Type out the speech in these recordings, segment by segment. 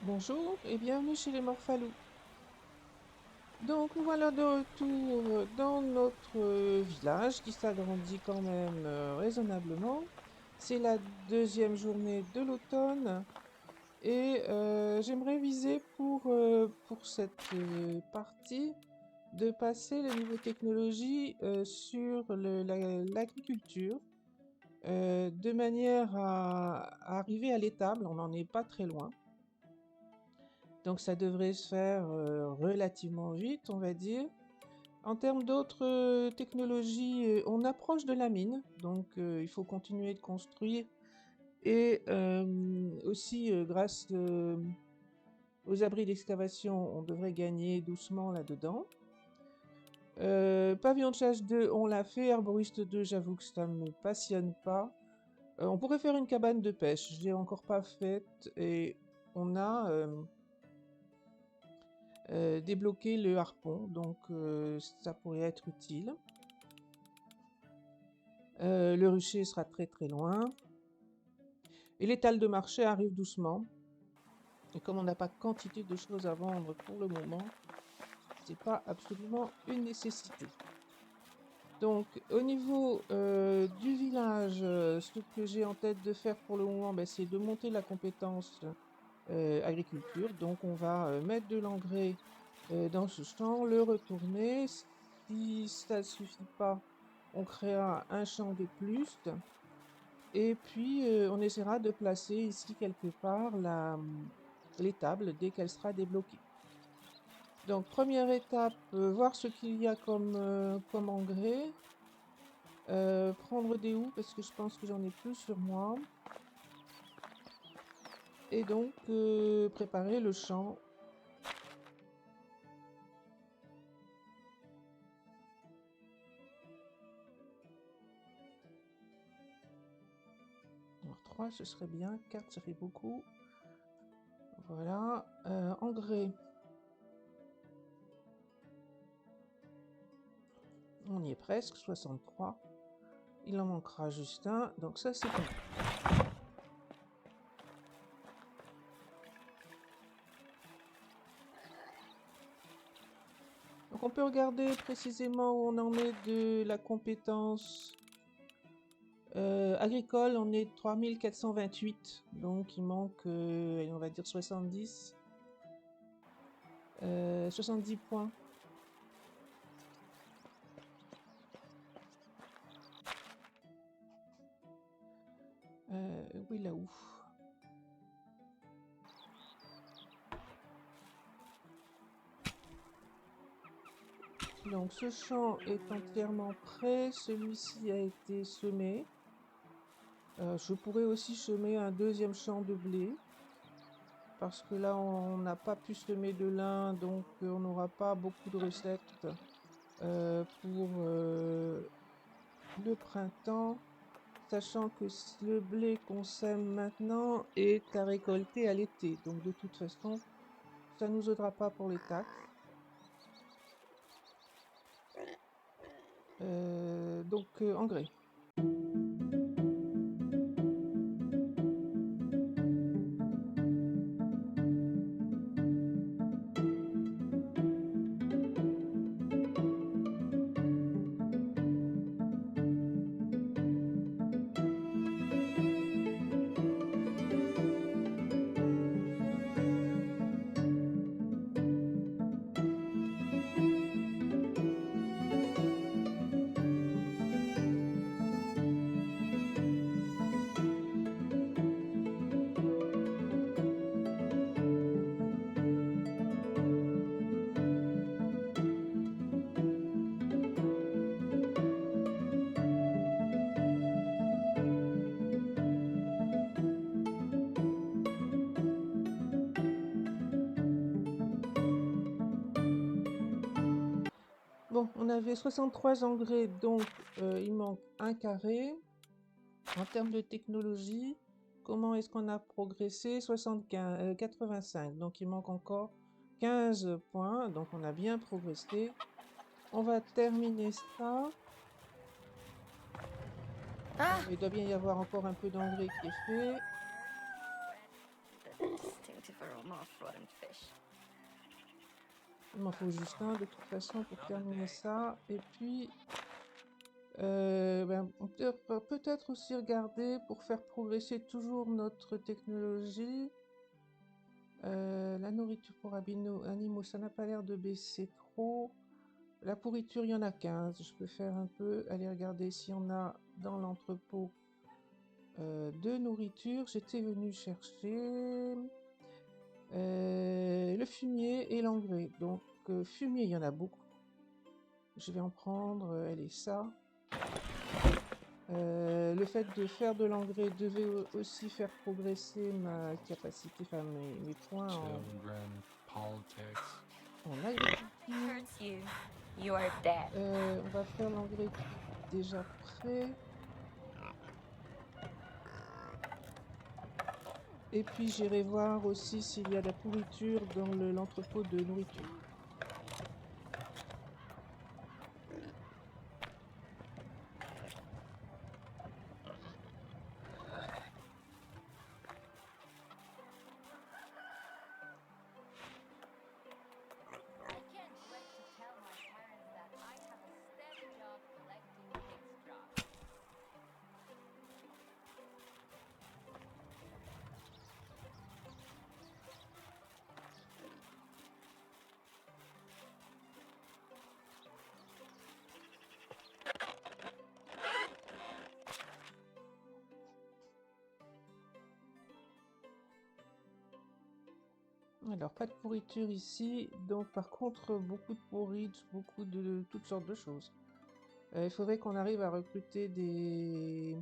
Bonjour et bienvenue chez les Morphalous. Donc nous voilà de retour dans notre village qui s'agrandit quand même raisonnablement. C'est la deuxième journée de l'automne et j'aimerais viser pour cette partie de passer le niveau technologie sur l'agriculture de manière à arriver à l'étable. On n'en est pas très loin. Donc ça devrait se faire relativement vite, on va dire. En termes d'autres technologies, on approche de la mine, donc il faut continuer de construire. Et aussi, grâce aux abris d'excavation, on devrait gagner doucement là-dedans. Pavillon de chasse 2, on l'a fait. Herboriste 2, j'avoue que ça ne me passionne pas. On pourrait faire une cabane de pêche, je l'ai encore pas faite. Et on a débloquer le harpon, donc ça pourrait être utile. Le rucher sera très très loin. Et l'étal de marché arrive doucement. Et comme on n'a pas quantité de choses à vendre pour le moment, c'est pas absolument une nécessité. Donc au niveau du village, ce que j'ai en tête de faire pour le moment, ben, c'est de monter la compétence agriculture. Donc on va mettre de l'engrais dans ce champ, le retourner. Si ça ne suffit pas, on créera un champ de plus. Et puis on essaiera de placer ici quelque part l'étable dès qu'elle sera débloquée. Donc première étape, voir ce qu'il y a comme engrais. Prendre des houes parce que je pense que j'en ai plus sur moi. Et donc préparer le champ. Alors 3 ce serait bien, 4 ça fait beaucoup. Voilà, engrais. On y est presque, 63. Il en manquera juste un, donc ça c'est bon. Donc on peut regarder précisément où on en est de la compétence agricole. On est 3428, donc il manque, on va dire 70. 70 points. Oui, là où? Donc ce champ est entièrement prêt, celui-ci a été semé. Je pourrais aussi semer un deuxième champ de blé, parce que là on n'a pas pu semer de lin, donc on n'aura pas beaucoup de recettes pour le printemps, sachant que le blé qu'on sème maintenant est à récolter à l'été, donc de toute façon ça ne nous aidera pas pour les taxes. Donc engrais. Bon, on avait 63 engrais, donc il manque un carré. En termes de technologie, comment est-ce qu'on a progressé? 75, 85, donc il manque encore 15 points, donc on a bien progressé. On va terminer ça. Ah! Il doit bien y avoir encore un peu d'engrais qui est fait. off rotten fish. Il m'en faut juste un de toute façon pour terminer ça. Et puis, on peut peut-être aussi regarder pour faire progresser toujours notre technologie. La nourriture pour animaux, ça n'a pas l'air de baisser trop. La pourriture, il y en a 15. Je peux faire un peu, aller regarder si on a dans l'entrepôt de nourriture. J'étais venu chercher le fumier et l'engrais. Donc, fumier, il y en a beaucoup. Je vais en prendre, allez, ça. Le fait de faire de l'engrais devait aussi faire progresser ma capacité, enfin mes points Children, politics. en agriculture. Hurts you. You are dead. On va faire l'engrais qui est déjà prêt. Et puis j'irai voir aussi s'il y a de la pourriture dans l'entrepôt de nourriture. I can't wait to tell my parents that I have a steady job collecting pig straw. Alors, pas de pourriture ici. Donc, par contre, beaucoup de porridge, beaucoup de toutes sortes de choses. Il faudrait qu'on arrive à recruter des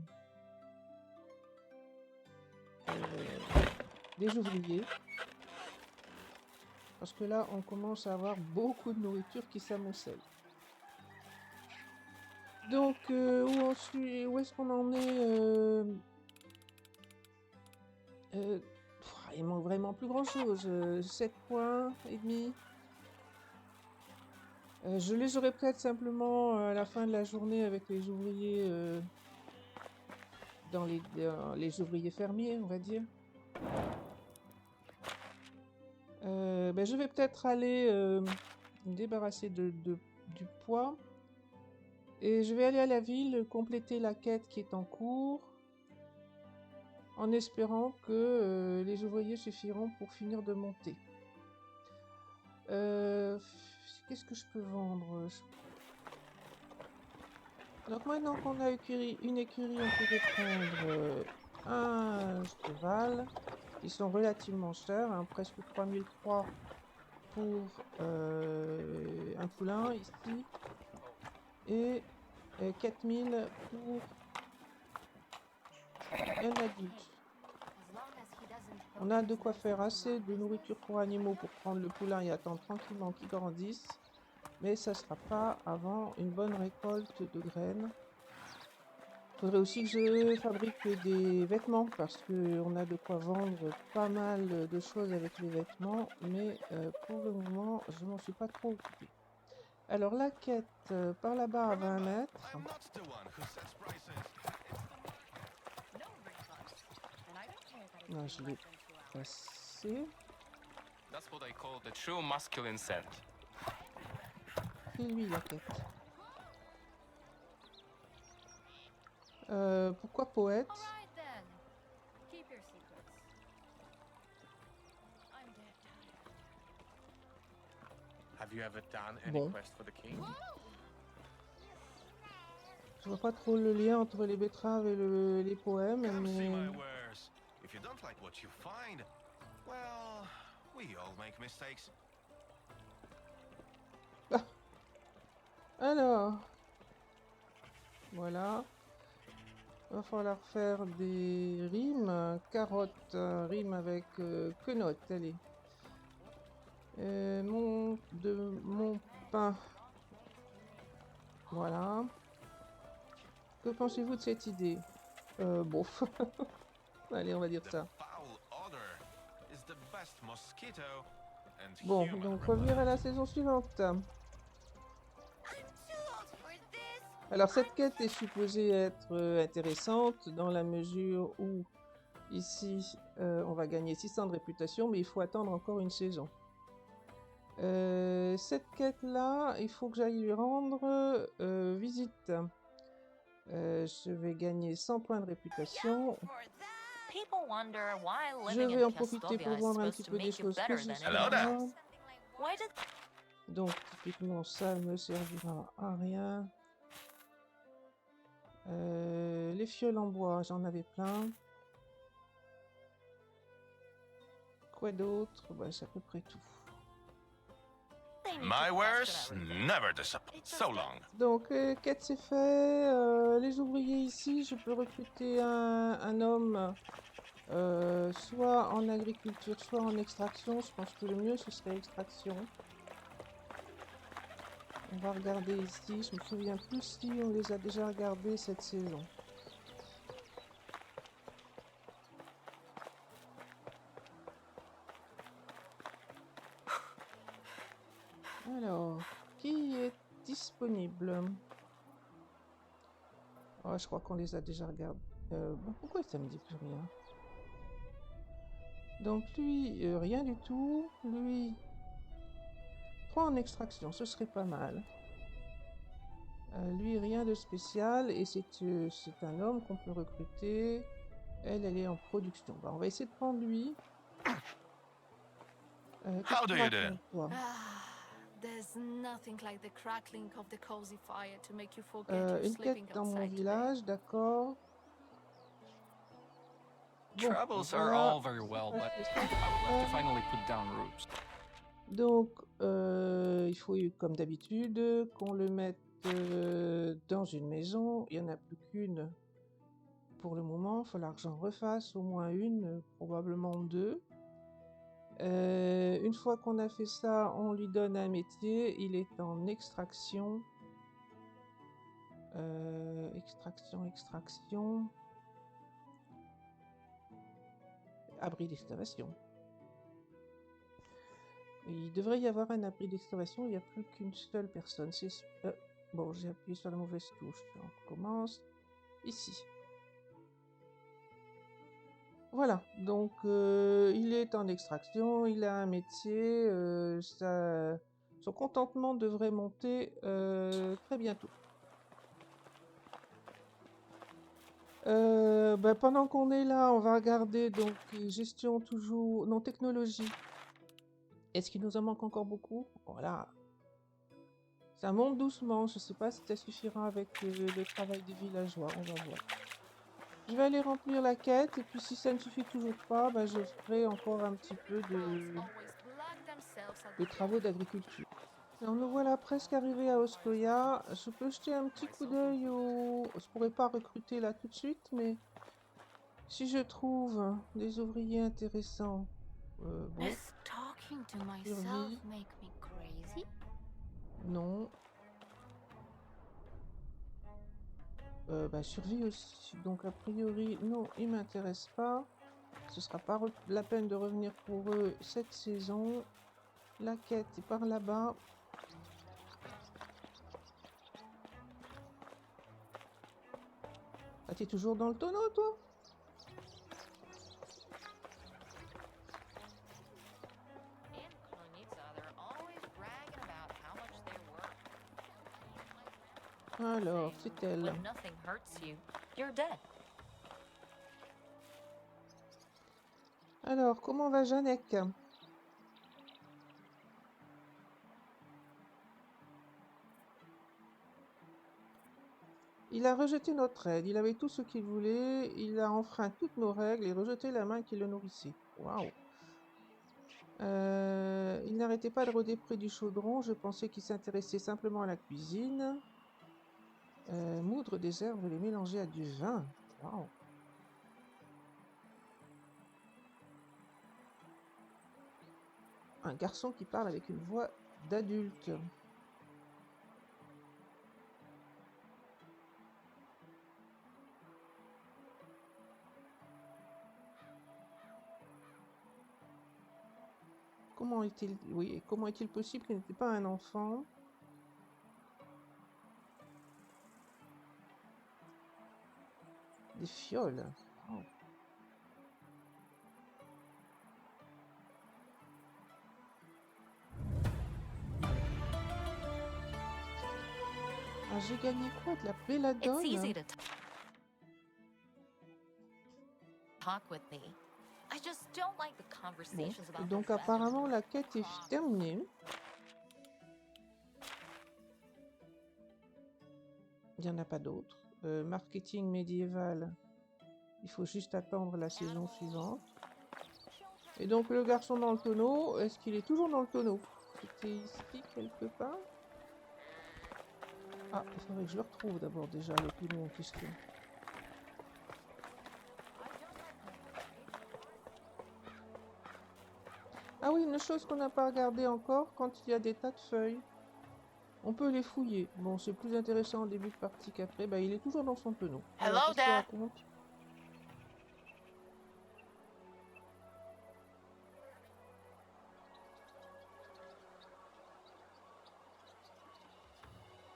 ouvriers. Parce que là, on commence à avoir beaucoup de nourriture qui s'amoncelle. Donc, où est-ce qu'on en est il manque vraiment plus grand-chose. 7 points et demi. Je les aurai peut-être simplement à la fin de la journée avec les ouvriers dans les ouvriers fermiers, on va dire. Je vais peut-être aller me débarrasser du poids. Et je vais aller à la ville compléter la quête qui est en cours. En espérant que les ouvriers suffiront pour finir de monter. Qu'est-ce que je peux vendre? Donc maintenant qu'on a une écurie, on pourrait prendre un cheval. Ils sont relativement chers, hein, presque 3003 pour un poulain ici. Et 4000 pour un adulte. On a de quoi faire assez de nourriture pour animaux pour prendre le poulain et attendre tranquillement qu'il grandisse. Mais ça ne sera pas avant une bonne récolte de graines. Il faudrait aussi que je fabrique des vêtements parce qu'on a de quoi vendre pas mal de choses avec les vêtements. Mais pour le moment, je m'en suis pas trop occupée. Alors la quête par là-bas à 20 mètres. Non, je l'ai passé. That's what I call the true masculine scent. C'est lui la quête. Pourquoi poète? Alright then. Keep your secrets. I'm dead tired. Have you ever done any Bon. quest for the king? Je vois pas trop le lien entre les betteraves et les poèmes, Come see mais... my wares. If you don't like what you find, well, we all make mistakes. Alors... Voilà. Va falloir faire des rimes. Carotte, rime avec quenotte, allez. Mon pain. Voilà. Que pensez-vous de cette idée? Bon. Allez, on va dire ça. Bon, donc revenir à la saison suivante. Alors cette quête est supposée être intéressante dans la mesure où Ici, on va gagner 600 de réputation, mais il faut attendre encore une saison. Cette quête-là, il faut que j'aille lui rendre visite. Je vais gagner 100 points de réputation. People wonder why Je living vais in en profiter Castovia pour is vendre un supposed petit to peu des make you choses que better j'ai than sur Hello anyone there. moi. else. Why did Donc, typiquement, ça ne me servira à rien. Les fioles en bois, j'en avais plein. Quoi d'autre? Bah, c'est à peu près tout. they need My to wares question everything? never disappoint. So long. Donc, quête c'est fait. Les ouvriers ici, je peux recruter un homme soit en agriculture, soit en extraction. Je pense que le mieux, ce serait extraction. On va regarder ici. Je me souviens plus si on les a déjà regardés cette saison. Alors, qui est disponible? Oh, je crois qu'on les a déjà regardés. Bon, pourquoi ça me dit plus rien? Donc lui, rien du tout. Lui, 3 en extraction, ce serait pas mal. Lui, rien de spécial. Et c'est un homme qu'on peut recruter. Elle est en production. Bah, on va essayer de prendre lui. Qu'est-ce How que do tu you do? racontes, toi? There's nothing like the crackling of the cozy fire to make you forget you're Une quête sleeping dans mon outside today. village, d'accord. Bon, Troubles are voilà. all very well, Ça, but c'est I ça, would love to ça. finally put down roots. Donc, il faut, comme d'habitude, qu'on le mette dans une maison. Il n'y en a plus qu'une pour le moment. Il falloir que j'en refasse au moins une, probablement 2. Une fois qu'on a fait ça, on lui donne un métier. Il est en extraction. Extraction. Abri d'excavation. Il devrait y avoir un abri d'excavation. Il n'y a plus qu'une seule personne. Bon, j'ai appuyé sur la mauvaise touche. On recommence. Ici. Voilà, donc il est en extraction, il a un métier, son contentement devrait monter très bientôt. Pendant qu'on est là, on va regarder donc gestion toujours, non technologie. Est-ce qu'il nous en manque encore beaucoup? Voilà. Ça monte doucement, je ne sais pas si ça suffira avec le travail des villageois, on va voir. Je vais aller remplir la quête et puis si ça ne suffit toujours pas, je ferai encore un petit peu de travaux d'agriculture. Alors nous voilà presque arrivés à Oskoya. Je peux jeter un petit coup d'œil au... Je pourrais pas recruter là tout de suite, mais si je trouve des ouvriers intéressants, bon, Does talking to myself survie, make me crazy? non. Survie aussi. Donc a priori, non, ils m'intéressent pas. Ce sera pas la peine de revenir pour eux cette saison. La quête est par là-bas. Ah, t'es toujours dans le tonneau, toi? In Krunitsa, they're always bragging about how much they work. Alors, Saying, c'est elle. when nothing hurts you, you're dead. Alors, comment va Janek? Il a rejeté notre aide. Il avait tout ce qu'il voulait. Il a enfreint toutes nos règles et rejeté la main qui le nourrissait. Waouh! Il n'arrêtait pas de rôder près du chaudron. Je pensais qu'il s'intéressait simplement à la cuisine. Moudre des herbes et les mélanger à du vin. Waouh! Un garçon qui parle avec une voix d'adulte. Comment est-il possible qu'il n'était pas un enfant? Des fioles. Wow. Ah, j'ai gagné quoi? De la It's belladone? easy to talk with me. I just don't like the Bon, conversations et about the donc weather apparemment and la quête est crops. terminée. Il n'y en a pas d'autres. Marketing médiéval, il faut juste attendre la saison suivante. Et donc le garçon dans le tonneau, est-ce qu'il est toujours dans le tonneau? C'était ici quelque part? Ah, il faudrait que je le retrouve d'abord déjà, le tonneau en question. Ah oui, une chose qu'on n'a pas regardé encore, quand il y a des tas de feuilles, on peut les fouiller. Bon, c'est plus intéressant en début de partie qu'après. Bah, il est toujours dans son tonneau. Alors, Hello qu'est-ce qu'il there. raconte?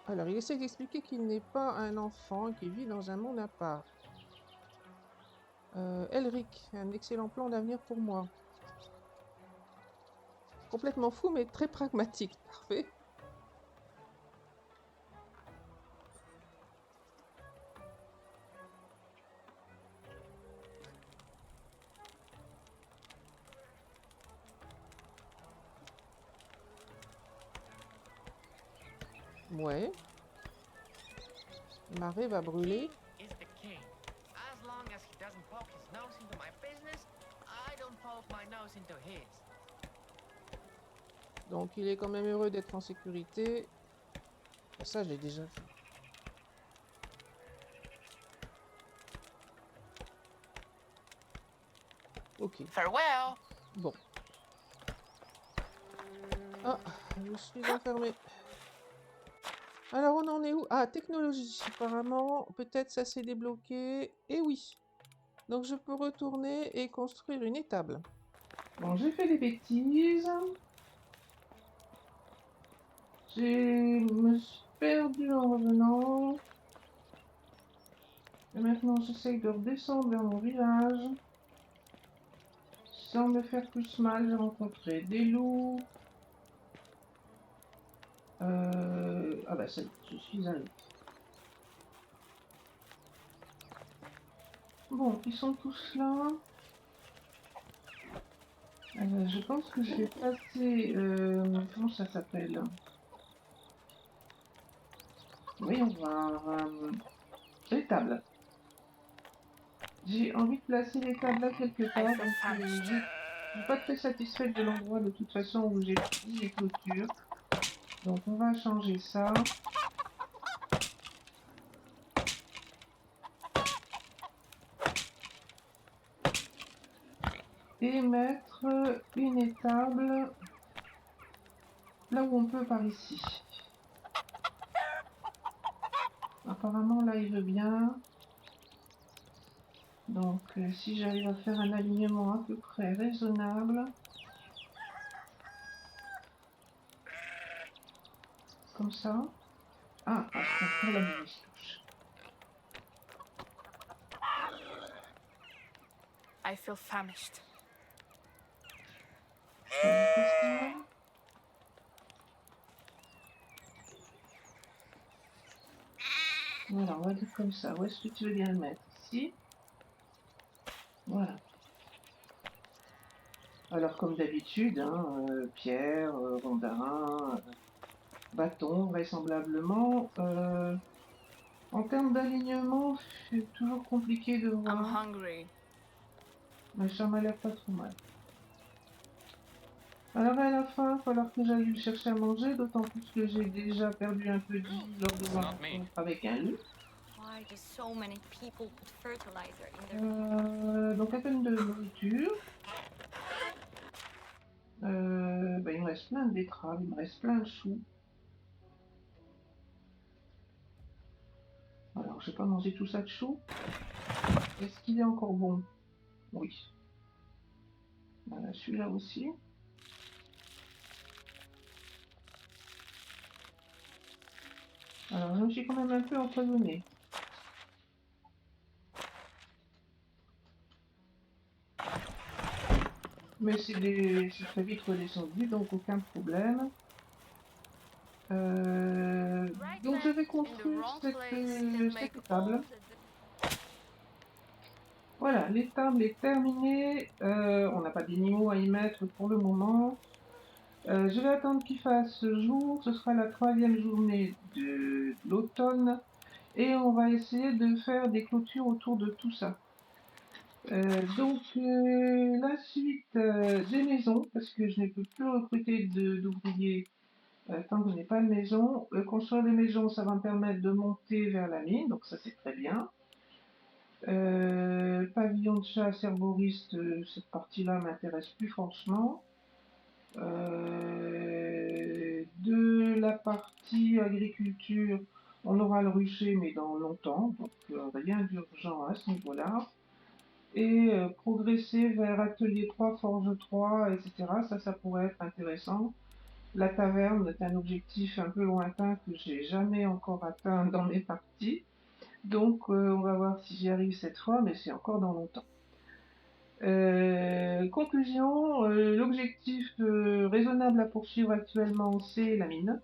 Alors, il essaie d'expliquer qu'il n'est pas un enfant, qu'il vit dans un monde à part. Elric, un excellent plan d'avenir pour moi. Complètement fou, mais très pragmatique. Parfait. Ouais. Marée va brûler. He is the king. As long as he doesn't poke his nose into my business, I don't poke my nose into his. Donc, il est quand même heureux d'être en sécurité. Ça, je l'ai déjà fait. Ok. Farewell. Bon. Ah, je suis enfermée. Alors, on en est où? Ah, technologie. Apparemment, peut-être ça s'est débloqué. Et oui. Donc, je peux retourner et construire une étable. Bon, j'ai fait des bêtises. Je me suis perdue en revenant. Et maintenant, j'essaye de redescendre vers mon village. Sans me faire plus mal, j'ai rencontré des loups. Ah bah ça y est, je suis arrivée. Bon, ils sont tous là. Je pense que je vais passer... comment ça s'appelle? Voyons voir. L'étable. J'ai envie de placer l'étable là quelque part. I feel Donc, famished. je suis pas très satisfaite de l'endroit de toute façon où j'ai mis les clôtures. Donc on va changer ça. Et mettre une étable là où on peut par ici. Apparemment là il veut bien. Donc si j'arrive à faire un alignement à peu près raisonnable. Comme ça. Ah, parce qu'on fait la mousse touche. I feel famished. Voilà, on va dire comme ça. Où est-ce que tu veux bien le mettre? Ici. Voilà. Alors comme d'habitude, hein, pierre, rondin, bâton, vraisemblablement. En termes d'alignement, c'est toujours compliqué de I'm voir. hungry. Mais ça m'a l'air pas trop mal. Alors à la fin, il va falloir que j'aille chercher à manger, d'autant plus que j'ai déjà perdu un peu de vie lors de ma Not me. rencontre avec un loup. Why do so many people put fertilizer in their Donc à peine de nourriture. Il me reste plein de betteraves, il me reste plein de choux. Alors je vais pas manger tout ça de choux. Est-ce qu'il est encore bon? Oui. Voilà, celui-là aussi. Alors je me suis quand même un peu empoisonnée. Mais c'est très vite redescendu, donc aucun problème. Right Donc je leg vais in the construire wrong cette, place can make cette all table. the Voilà, l'étable est terminée. On n'a pas d'animaux à y mettre pour le moment. Je vais attendre qu'il fasse jour. Ce sera la 3e journée de l'automne. Et on va essayer de faire des clôtures autour de tout ça. Donc la suite des maisons, parce que je ne peux plus recruter d'ouvriers tant que je n'ai pas de maison. Construire des maisons, ça va me permettre de monter vers la mine, donc ça c'est très bien. Pavillon de chasse, herboriste, cette partie-là m'intéresse plus franchement. De la partie agriculture, on aura le rucher, mais dans longtemps, donc rien d'urgent à ce niveau-là. Et progresser vers atelier 3, forge 3, etc. Ça pourrait être intéressant. La taverne est un objectif un peu lointain que j'ai jamais encore atteint dans mes parties. Donc on va voir si j'y arrive cette fois, mais c'est encore dans longtemps. Conclusion, l'objectif raisonnable à poursuivre actuellement, c'est la mine,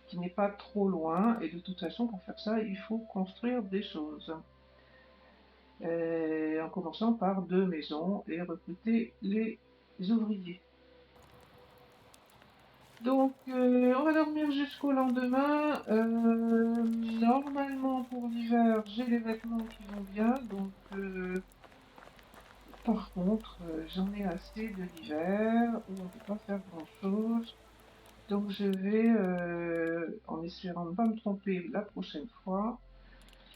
qui n'est pas trop loin, et de toute façon, pour faire ça, il faut construire des choses. En commençant par 2 maisons et recruter les ouvriers. Donc, on va dormir jusqu'au lendemain. Normalement, pour l'hiver, j'ai les vêtements qui vont bien, donc par contre, j'en ai assez de l'hiver où on ne peut pas faire grand-chose. Donc je vais, en espérant ne pas me tromper la prochaine fois,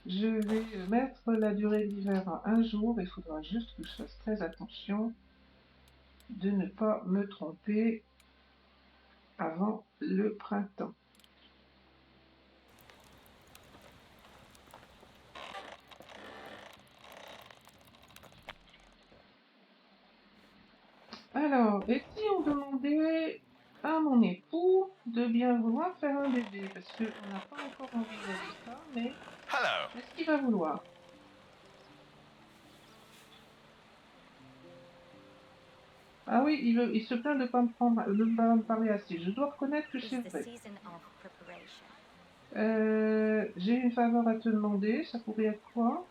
je vais mettre la durée de l'hiver à 1 jour. Il faudra juste que je fasse très attention de ne pas me tromper avant le printemps. Alors, et si on demandait à mon époux de bien vouloir faire un bébé, parce qu'on n'a pas encore envisagé ça, mais Hello. est-ce qu'il va vouloir? Ah oui, il se plaint de ne pas me parler assez. Je dois reconnaître que c'est vrai. J'ai une faveur à te demander, ça pourrait être quoi?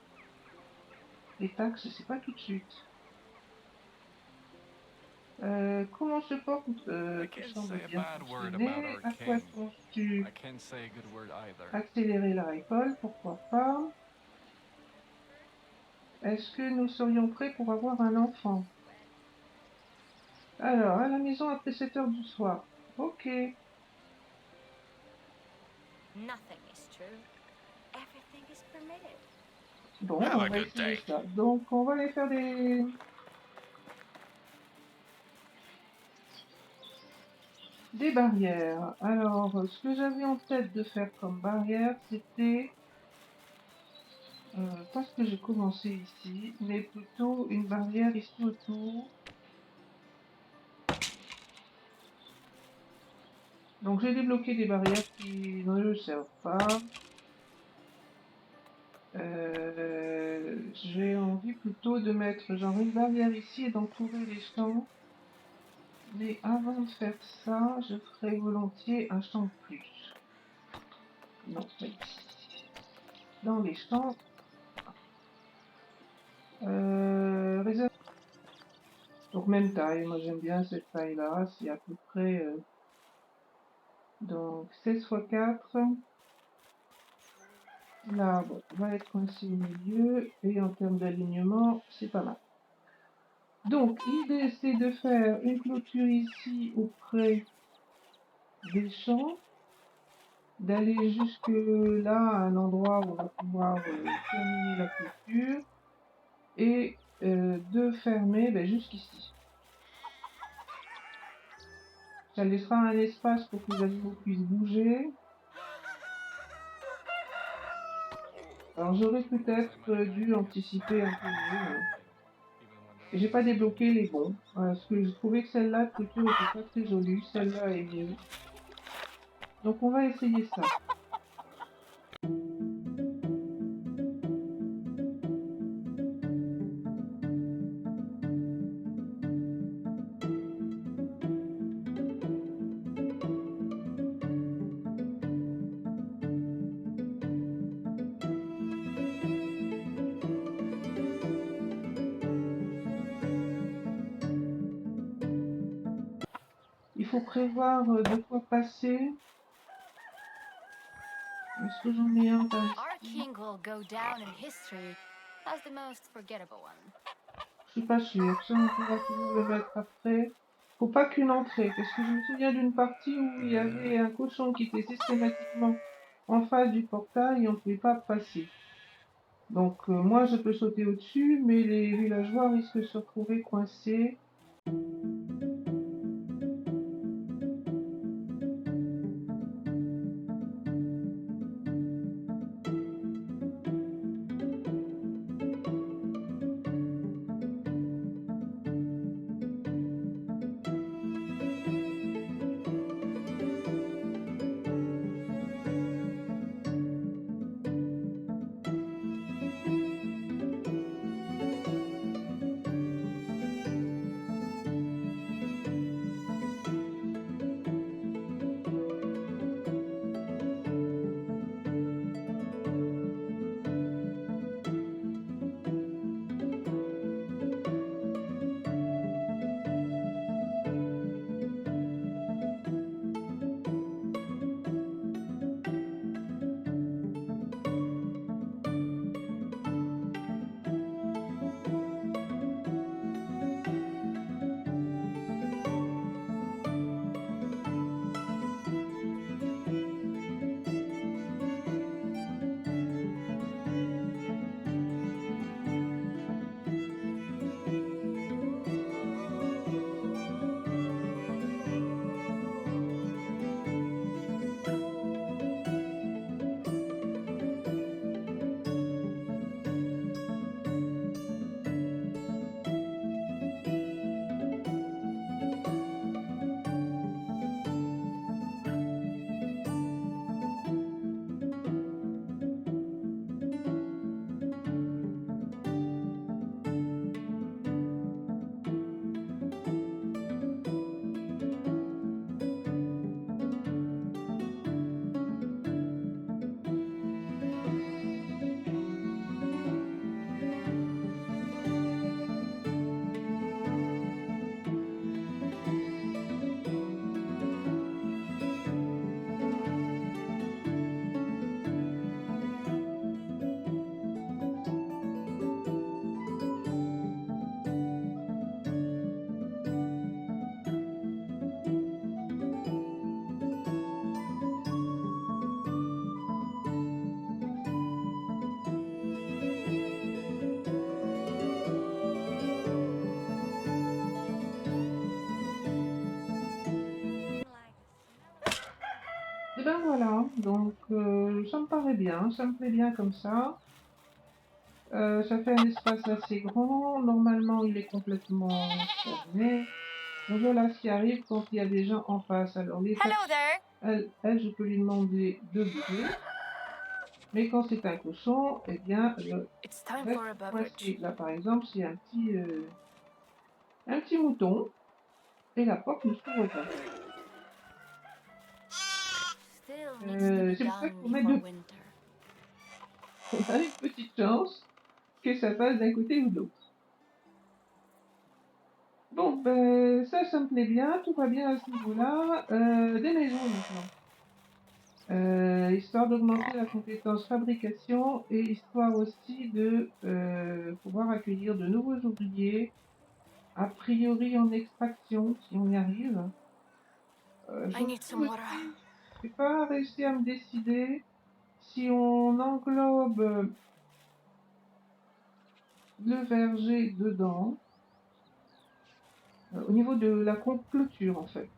Les taxes, c'est pas tout de suite. Comment se porte I tu can't sembles say a bien bad word fonctionner. about our À quoi king. penses-tu? I can't say a good word either. Accélérer la récolte, pourquoi pas? Est-ce que nous serions prêts pour avoir un enfant? Alors, à la maison après 7 heures du soir. Ok. nothing is true. Everything is permitted. Bon, Have on a va good essayer day. ça. Donc, on va aller faire des barrières. Alors, ce que j'avais en tête de faire comme barrière, c'était pas ce que j'ai commencé ici, mais plutôt une barrière ici autour. Donc j'ai débloqué des barrières qui ne servent pas. J'ai envie plutôt de mettre genre une barrière ici et d'entourer les champs. Mais avant de faire ça, je ferai volontiers un champ de plus. Non, pas ici. Dans les champs. Réserve. Donc même taille, moi j'aime bien cette taille-là, c'est à peu près donc 16 x 4. L'arbre va être coincé au milieu et en termes d'alignement, c'est pas mal. Donc l'idée c'est de faire une clôture ici auprès des champs, d'aller jusque là à un endroit où on va pouvoir terminer la clôture et de fermer jusqu'ici. Ça laissera un espace pour que les animaux puissent bouger. Alors j'aurais peut-être dû anticiper un peu mieux. Et j'ai pas débloqué les bons. Parce que je trouvais que celle-là, de clôture, était pas très jolie. Celle-là est mieux. Donc on va essayer ça. Il faut prévoir de quoi passer. Est-ce que j'en ai un par Our ici? king will go down in history as the most forgettable one. Je suis pas sûre. Ça, on pourra toujours le mettre après. Faut pas qu'une entrée, parce que je me souviens d'une partie où il y avait un cochon qui était systématiquement en face du portail et on ne pouvait pas passer. Donc moi je peux sauter au-dessus, mais les villageois risquent de se retrouver coincés. Et ben voilà, donc ça me paraît bien, ça me plaît bien comme ça. Ça fait un espace assez grand, normalement il est complètement fermé. Donc voilà ce qui arrive quand il y a des gens en face. Alors les Hello there. elle, je peux lui demander de bouger, mais quand c'est un cochon, eh bien, It's time reste for a beverage. coincé. Là par exemple, c'est un petit mouton, et la porte ne s'ouvre pas. Still needs to be C'est pour ça done qu'il faut mettre before deux. winter. On a une petite chance que ça passe d'un côté ou de l'autre. Bon, ben, ça me plaît bien, tout va bien à ce niveau-là. Des maisons maintenant. Histoire d'augmenter la compétence fabrication et histoire aussi de pouvoir accueillir de nouveaux ouvriers, a priori en extraction, si on y arrive. I need some water. Je n'ai pas réussi à me décider si on englobe le verger dedans, au niveau de la clôture en fait.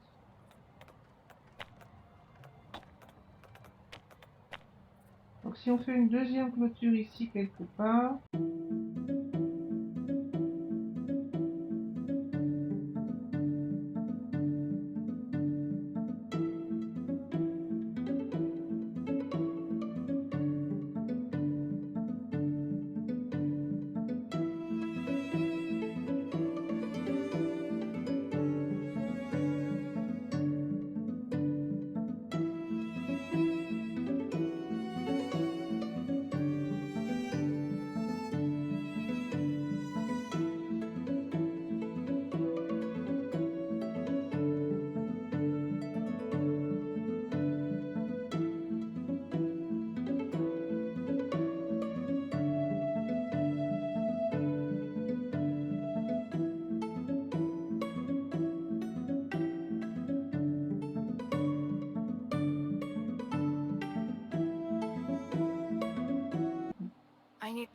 Donc si on fait une deuxième clôture ici quelque part,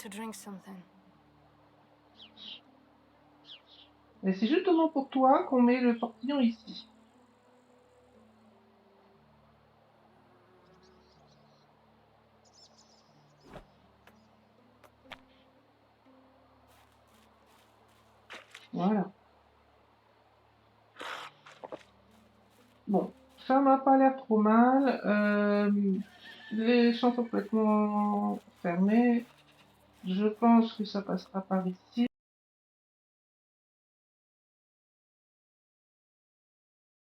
to drink something. Et c'est justement pour toi qu'on met le portillon ici. Voilà. Bon, ça m'a pas l'air trop mal. Les champs sont complètement fermés. Je pense que ça passera par ici.